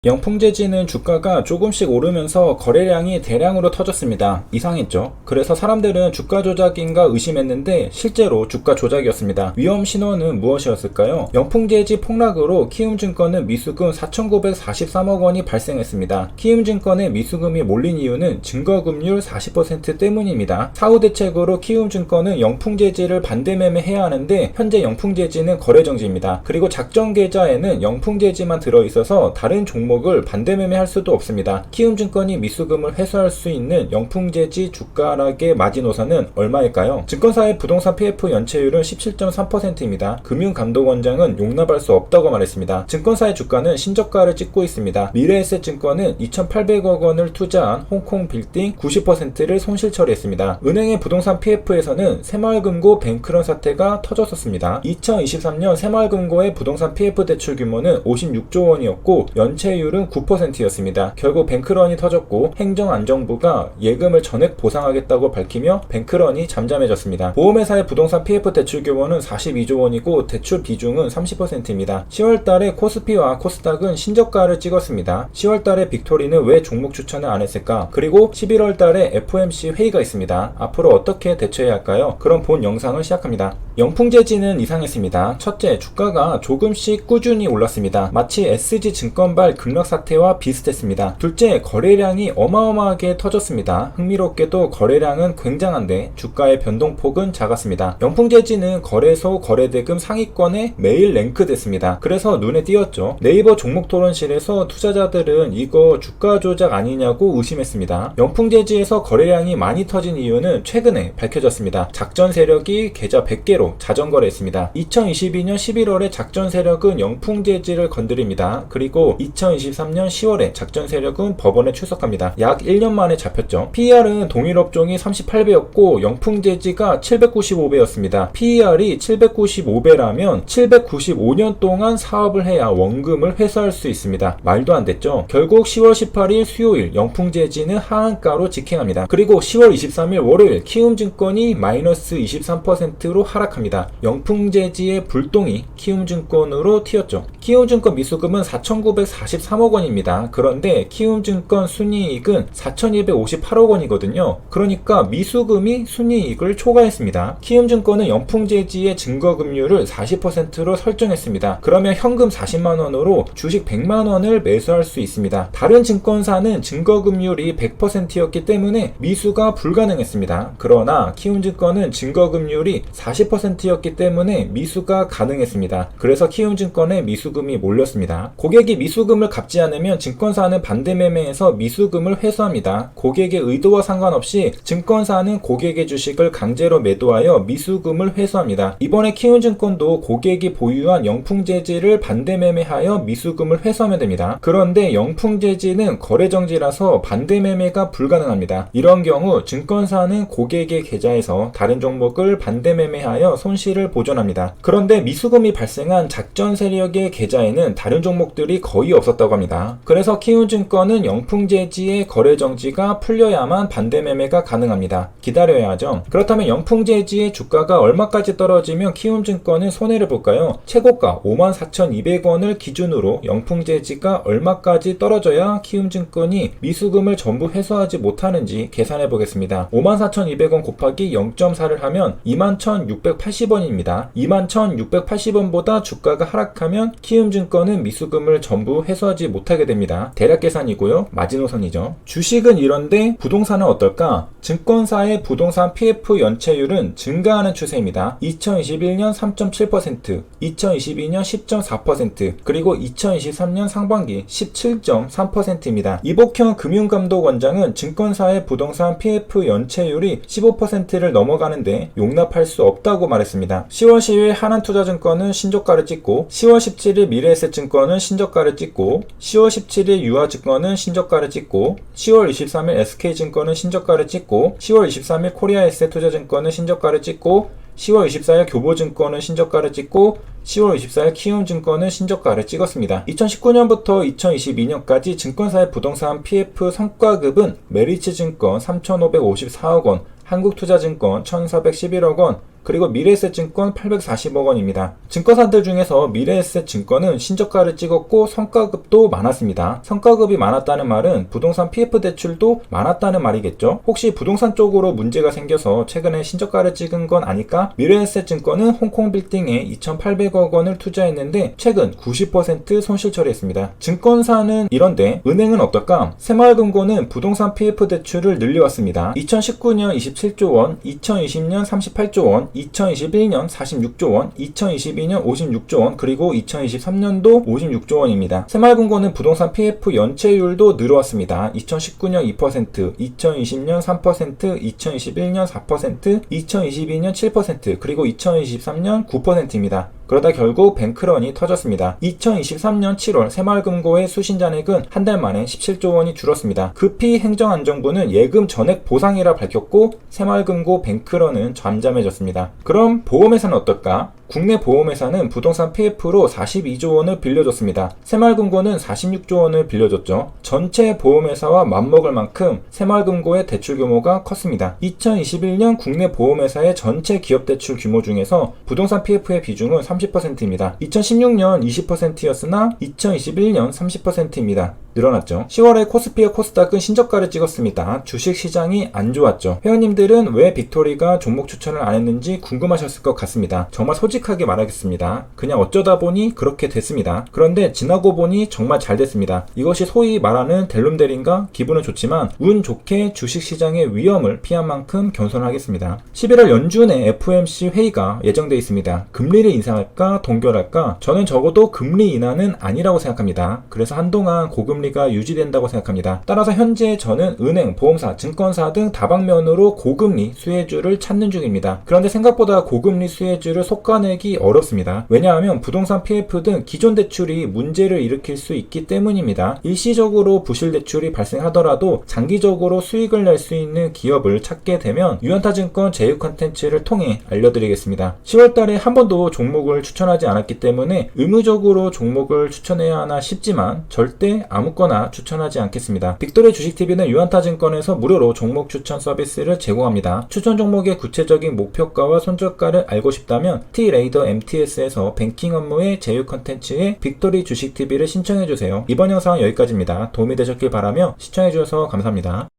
영풍재지는 주가가 조금씩 오르면서 거래량이 대량으로 터졌습니다. 이상했죠? 그래서 사람들은 주가 조작인가 의심했는데 실제로 주가 조작이었습니다. 위험 신호는 무엇이었을까요? 영풍재지 폭락으로 키움증권은 미수금 4,943억 원이 발생했습니다. 키움증권의 미수금이 몰린 이유는 증거금률 40% 때문입니다. 사후 대책으로 키움증권은 영풍재지를 반대매매해야 하는데 현재 영풍재지는 거래정지입니다. 그리고 작전계좌에는 영풍재지만 들어있어서 다른 종목을 반대매매할 수도 없습니다. 키움증권이 미수금을 회수할 수 있는 영풍재지 주가 하락의 마지노선은 얼마일까요? 증권사의 부동산 PF 연체율은 17.3%입니다. 금융감독원장은 용납할 수 없다고 말했습니다. 증권사의 주가는 신저가를 찍고 있습니다. 미래에셋증권은 2,800억 원을 투자한 홍콩 빌딩 90%를 손실 처리했습니다. 은행의 부동산 PF에서는 새마을금고 뱅크런 사태가 터졌었습니다. 2023년 새마을금고의 부동산 PF 대출 규모는 56조 원이었고 연체율은 9%였습니다. 결국 뱅크런이 터졌고 행정안정부가 예금을 전액 보상하겠다고 밝히며 뱅크런이 잠잠해졌습니다. 보험회사의 부동산 PF 대출 규모는 42조 원이고 대출 비중은 30%입니다. 10월달에 코스피와 코스닥은 신저가를 찍었습니다. 10월달에 빅토리는 왜 종목 추천을 안 했을까? 그리고 11월달에 FOMC 회의가 있습니다. 앞으로 어떻게 대처해야 할까요? 그럼 본 영상을 시작합니다. 영풍재지는 이상했습니다. 첫째, 주가가 조금씩 꾸준히 올랐습니다. 마치 SG증권발 급락 사태와 비슷했습니다. 둘째, 거래량이 어마어마하게 터졌습니다. 흥미롭게도 거래량은 굉장한데 주가의 변동폭은 작았습니다. 영풍재지는 거래소 거래대금 상위권에 매일 랭크됐습니다. 그래서 눈에 띄었죠. 네이버 종목토론실에서 투자자들은 이거 주가 조작 아니냐고 의심했습니다. 영풍재지에서 거래량이 많이 터진 이유는 최근에 밝혀졌습니다. 작전 세력이 계좌 100개로 자전거래했습니다. 2022년 11월에 작전 세력은 영풍재지를 건드립니다. 그리고 2023년 10월에 작전 세력은 법원에 출석합니다. 약 1년 만에 잡혔죠. PER은 동일 업종이 38배였고 영풍재지가 795배였습니다. PER이 795배라면 795년 동안 사업을 해야 원금을 회수할 수 있습니다. 말도 안 됐죠. 결국 10월 18일 수요일 영풍재지는 하한가로 직행합니다. 그리고 10월 23일 월요일 키움증권이 마이너스 23%로 하락합니다. 영풍재지의 불똥이 키움증권으로 튀었죠. 키움증권 미수금은 4,943억 원입니다. 그런데 키움증권 순이익은 4,258억 원이거든요. 그러니까 미수금이 순이익을 초과했습니다. 키움증권은 영풍재지의 증거금률을 40%로 설정했습니다. 그러면 현금 40만 원으로 주식 100만 원을 매수할 수 있습니다. 다른 증권사는 증거금률이 100%였기 때문에 미수가 불가능했습니다. 그러나 키움증권은 증거금률이 40%였기 때문에 미수가 가능했습니다. 그래서 키움증권에 미수금이 몰렸습니다. 고객이 미수금을 갚지 않으면 증권사는 반대매매해서 미수금을 회수합니다. 고객의 의도와 상관없이 증권사는 고객의 주식을 강제로 매도하여 미수금을 회수합니다. 이번에 키움증권도 고객이 보유한 영풍재지를 반대매매하여 미수금을 회수하면 됩니다. 그런데 영풍재지는 거래정지라서 반대매매가 불가능합니다. 이런 경우 증권사는 고객의 계좌에서 다른 종목을 반대매매하여 손실을 보존합니다. 그런데 미수금이 발생한 작전 세력의 계좌에는 다른 종목들이 거의 없었다고 합니다. 그래서 키움증권은 영풍재지의 거래정지가 풀려야만 반대매매가 가능합니다. 기다려야 하죠. 그렇다면 영풍재지의 주가가 얼마까지 떨어지면 키움증권은 손해를 볼까요? 최고가 54,200원을 기준으로 영풍재지가 얼마까지 떨어져야 키움증권이 미수금을 전부 회수하지 못하는지 계산해 보겠습니다. 54,200원 곱하기 0.4를 하면 21,680원입니다. 21,680원보다 주가가 하락하면 키움증권은 미수금을 전부 회수하지 못하게 됩니다. 대략 계산이고요. 마지노선이죠. 주식은 이런데 부동산은 어떨까? 증권사의 부동산 PF 연체율은 증가하는 추세입니다. 2021년 3.7%, 2022년 10.4%, 그리고 2023년 상반기 17.3%입니다. 이복형 금융감독원장은 증권사의 부동산 PF 연체율이 15%를 넘어가는데 용납할 수 없다고 말했습니다. 10월 10일 하나투자증권은 신저가를 찍고 10월 17일 미래에셋증권은 신저가를 찍고 10월 17일 유아증권은 신저가를 찍고 10월 23일 SK증권은 신저가를 찍고 10월 23일 코리아에셋투자증권은 신저가를 찍고 10월 24일 교보증권은 신저가를 찍고 10월 24일 키움증권은 신저가를 찍었습니다. 2019년부터 2022년까지 증권사의 부동산 PF 성과급은 메리츠증권 3,554억 원, 한국투자증권 1,411억 원, 그리고 미래에셋증권 840억 원입니다. 증권사들 중에서 미래에셋증권은 신저가를 찍었고 성과급도 많았습니다. 성과급이 많았다는 말은 부동산 PF 대출도 많았다는 말이겠죠. 혹시 부동산 쪽으로 문제가 생겨서 최근에 신저가를 찍은 건 아닐까? 미래에셋증권은 홍콩 빌딩에 2,800억 원을 투자했는데 최근 90% 손실 처리했습니다. 증권사는 이런데 은행은 어떨까? 새마을금고는 부동산 PF 대출을 늘려왔습니다. 2019년 27조 원, 2020년 38조 원, 2021년 46조 원, 2022년 56조 원, 그리고 2023년도 56조 원입니다. 새마을금고는 부동산 PF 연체율도 늘어왔습니다. 2019년 2%, 2020년 3%, 2021년 4%, 2022년 7%, 그리고 2023년 9%입니다. 그러다 결국 뱅크런이 터졌습니다. 2023년 7월 새마을금고의 수신잔액은 한 달 만에 17조 원이 줄었습니다. 급히 행정안정부는 예금 전액 보상이라 밝혔고 새마을금고 뱅크런은 잠잠해졌습니다. 그럼 보험회사는 어떨까? 국내 보험회사는 부동산 PF로 42조 원을 빌려줬습니다. 새마을금고는 46조 원을 빌려줬죠. 전체 보험회사와 맞먹을 만큼 새마을금고의 대출 규모가 컸습니다. 2021년 국내 보험회사의 전체 기업대출 규모 중에서 부동산 PF의 비중은 30%입니다. 2016년 20%였으나 2021년 30%입니다. 늘어났죠. 10월에 코스피와 코스닥은 신저가를 찍었습니다. 주식시장이 안 좋았죠. 회원님들은 왜 빅토리가 종목 추천을 안 했는지 궁금하셨을 것 같습니다. 정말 솔직하게 말하겠습니다. 그냥 어쩌다 보니 그렇게 됐습니다. 그런데 지나고 보니 정말 잘 됐습니다. 이것이 소위 말하는 델룸델인가? 기분은 좋지만 운 좋게 주식시장의 위험을 피한 만큼 겸손하겠습니다. 11월 연준의 FOMC 회의가 예정돼 있습니다. 금리를 인상할까 동결할까? 저는 적어도 금리 인하는 아니라고 생각합니다. 그래서 한동안 고금리가 유지된다고 생각합니다. 따라서 현재 저는 은행, 보험사, 증권사 등 다방면으로 고금리 수혜주를 찾는 중입니다. 그런데 생각보다 고금리 수혜주를 솎아내기 어렵습니다. 왜냐하면 부동산 PF 등 기존 대출이 문제를 일으킬 수 있기 때문입니다. 일시적으로 부실 대출이 발생하더라도 장기적으로 수익을 낼 수 있는 기업을 찾게 되면 유한타증권 제휴 컨텐츠를 통해 알려드리겠습니다. 10월달에 한 번도 종목을 추천하지 않았기 때문에 의무적으로 종목을 추천해야 하나 싶지만 절대 아무거나 추천하지 않겠습니다. 빅토리 주식TV는 유한타증권에서 무료로 종목 추천 서비스를 제공합니다. 추천 종목의 구체적인 목표가와 손절가를 알고 싶다면 T레이더 MTS에서 뱅킹 업무의 제휴 컨텐츠에 빅토리 주식TV를 신청해주세요. 이번 영상은 여기까지입니다. 도움이 되셨길 바라며 시청해주셔서 감사합니다.